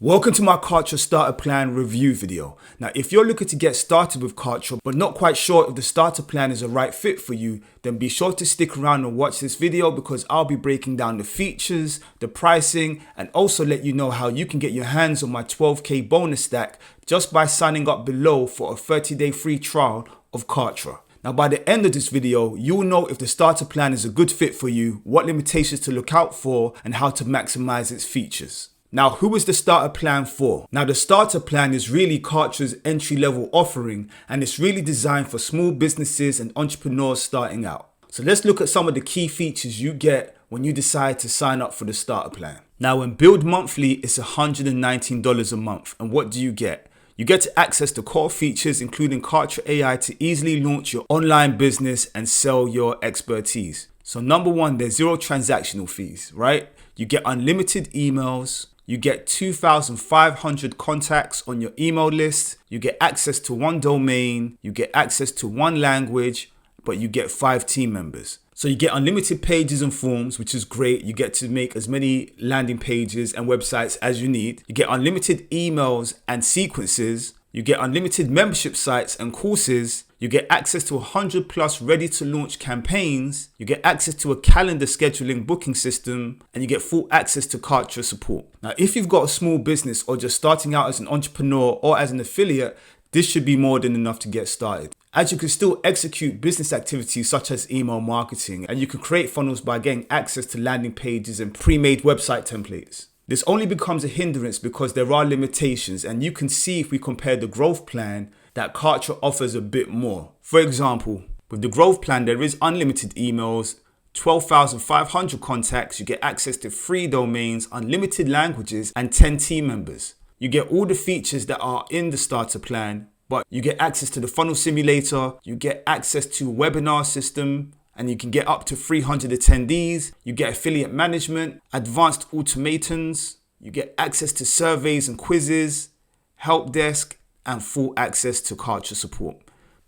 Welcome to my Kartra Starter Plan review video. Now, if you're looking to get started with Kartra but not quite sure if the starter plan is a right fit for you, then be sure to stick around and watch this video because I'll be breaking down the features, the pricing, and also let you know how you can get your hands on my 12K bonus stack just by signing up below for a 30-day free trial of Kartra. Now, by the end of this video, you'll know if the starter plan is a good fit for you, what limitations to look out for, and how to maximize its features. Now, who is the starter plan for? Now, the starter plan is really Kartra's entry-level offering, and it's really designed for small businesses and entrepreneurs starting out. So let's look at some of the key features you get when you decide to sign up for the starter plan. Now, when billed monthly, it's $119 a month. And what do you get? You get to access to core features, including Kartra AI, to easily launch your online business and sell your expertise. So number one, there's zero transactional fees, right? You get unlimited emails. You get 2,500 contacts on your email list. You get access to one domain. You get access to one language, but you get 5 team members. So you get unlimited pages and forms, which is great. You get to make as many landing pages and websites as you need. You get unlimited emails and sequences. You get unlimited membership sites and courses. You get access to 100 plus ready to launch campaigns. You get access to a calendar scheduling booking system, and you get full access to Kartra support. Now, if you've got a small business or just starting out as an entrepreneur or as an affiliate, this should be more than enough to get started, as you can still execute business activities such as email marketing, and you can create funnels by getting access to landing pages and pre-made website templates. This only becomes a hindrance because there are limitations, and you can see if we compare the growth plan that Kartra offers a bit more. For example, with the growth plan, there is unlimited emails, 12,500 contacts, you get access to 3 domains, unlimited languages, and 10 team members. You get all the features that are in the starter plan, but you get access to the funnel simulator, you get access to a webinar system, and you can get up to 300 attendees. You get affiliate management, advanced automatons, you get access to surveys and quizzes, help desk, and full access to Kartra support.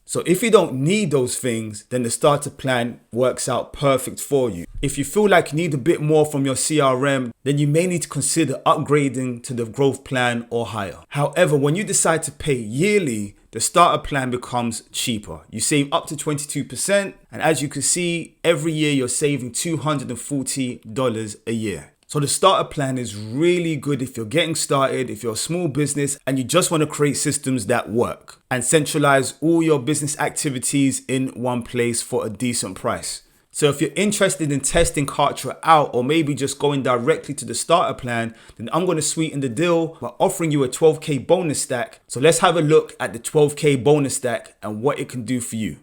So if you don't need those things, then the starter plan works out perfect for you. If you feel like you need a bit more from your CRM, then you may need to consider upgrading to the growth plan or higher. However, when you decide to pay yearly, the starter plan becomes cheaper. You save up to 22%, and as you can see, every year you're saving $240 a year. So the starter plan is really good if you're getting started, if you're a small business and you just want to create systems that work and centralize all your business activities in one place for a decent price. So if you're interested in testing Kartra out, or maybe just going directly to the starter plan, then I'm going to sweeten the deal by offering you a 12K bonus stack. So let's have a look at the 12K bonus stack and what it can do for you.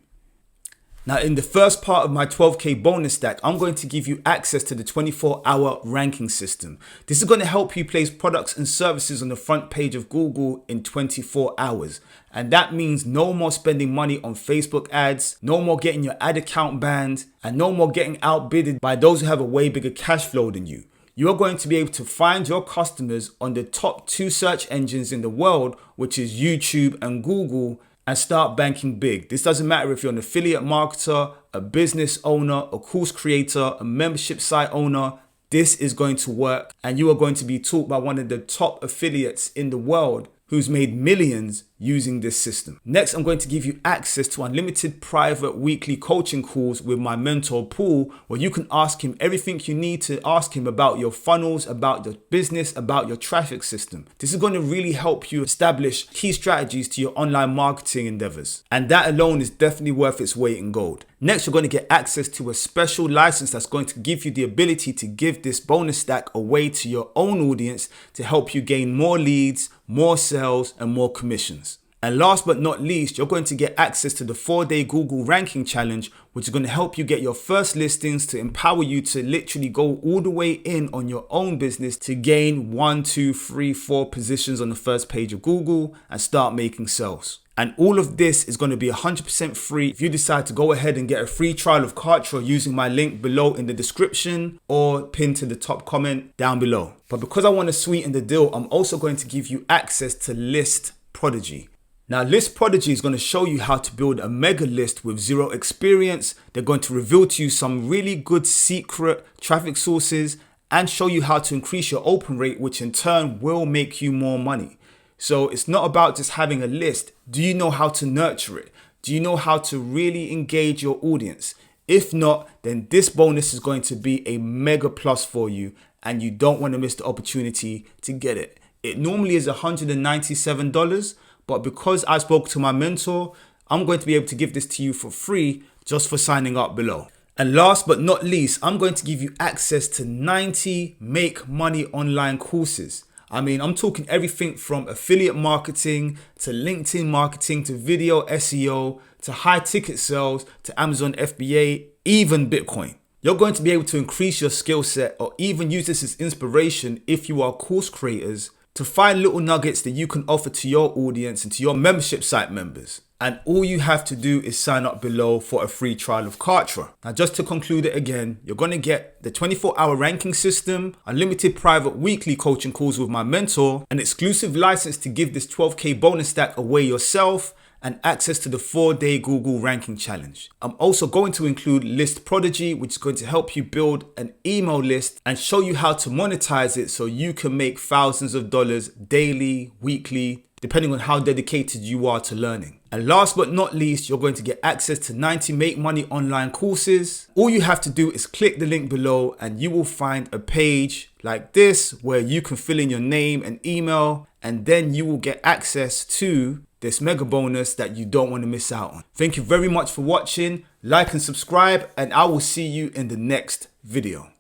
Now, in the first part of my 12K bonus stack, I'm going to give you access to the 24-hour ranking system. This is going to help you place products and services on the front page of Google in 24 hours. And that means no more spending money on Facebook ads, no more getting your ad account banned, and no more getting outbidded by those who have a way bigger cash flow than you. You're going to be able to find your customers on the top 2 search engines in the world, which is YouTube and Google, and start banking big. This doesn't matter if you're an affiliate marketer, a business owner, a course creator, a membership site owner. This is going to work, and you are going to be taught by one of the top affiliates in the world who's made millions using this system. Next, I'm going to give you access to unlimited private weekly coaching calls with my mentor Paul, where you can ask him everything you need to ask him about your funnels, about your business, about your traffic system. This is going to really help you establish key strategies to your online marketing endeavors. And that alone is definitely worth its weight in gold. Next, you're going to get access to a special license that's going to give you the ability to give this bonus stack away to your own audience to help you gain more leads, more sales, and more commissions. And last but not least, you're going to get access to the 4-day Google ranking challenge, which is going to help you get your first listings, to empower you to literally go all the way in on your own business to gain 1, 2, 3, 4 positions on the first page of Google and start making sales. And all of this is going to be 100% free if you decide to go ahead and get a free trial of Kartra using my link below in the description or pinned to the top comment down below. But because I want to sweeten the deal, I'm also going to give you access to List Prodigy. Now, List Prodigy is going to show you how to build a mega list with zero experience. They're going to reveal to you some really good secret traffic sources and show you how to increase your open rate, which in turn will make you more money. So it's not about just having a list. Do you know how to nurture it? Do you know how to really engage your audience? If not, then this bonus is going to be a mega plus for you, and you don't want to miss the opportunity to get it. It normally is $197, but because I spoke to my mentor, I'm going to be able to give this to you for free just for signing up below. And last but not least, I'm going to give you access to 90 make money online courses. I mean, I'm talking everything from affiliate marketing to LinkedIn marketing to video SEO to high ticket sales to Amazon FBA, even Bitcoin. You're going to be able to increase your skill set or even use this as inspiration if you are course creators to find little nuggets that you can offer to your audience and to your membership site members. And all you have to do is sign up below for a free trial of Kartra. Now, just to conclude it again, you're going to get the 24-hour ranking system, unlimited private weekly coaching calls with my mentor, an exclusive license to give this 12K bonus stack away yourself, and access to the 4-day Google ranking challenge. I'm also going to include List Prodigy, which is going to help you build an email list and show you how to monetize it so you can make thousands of dollars daily, weekly, depending on how dedicated you are to learning. And last but not least, you're going to get access to 90 Make Money online courses. All you have to do is click the link below and you will find a page like this where you can fill in your name and email, and then you will get access to this mega bonus that you don't want to miss out on. Thank you very much for watching. Like and subscribe, and I will see you in the next video.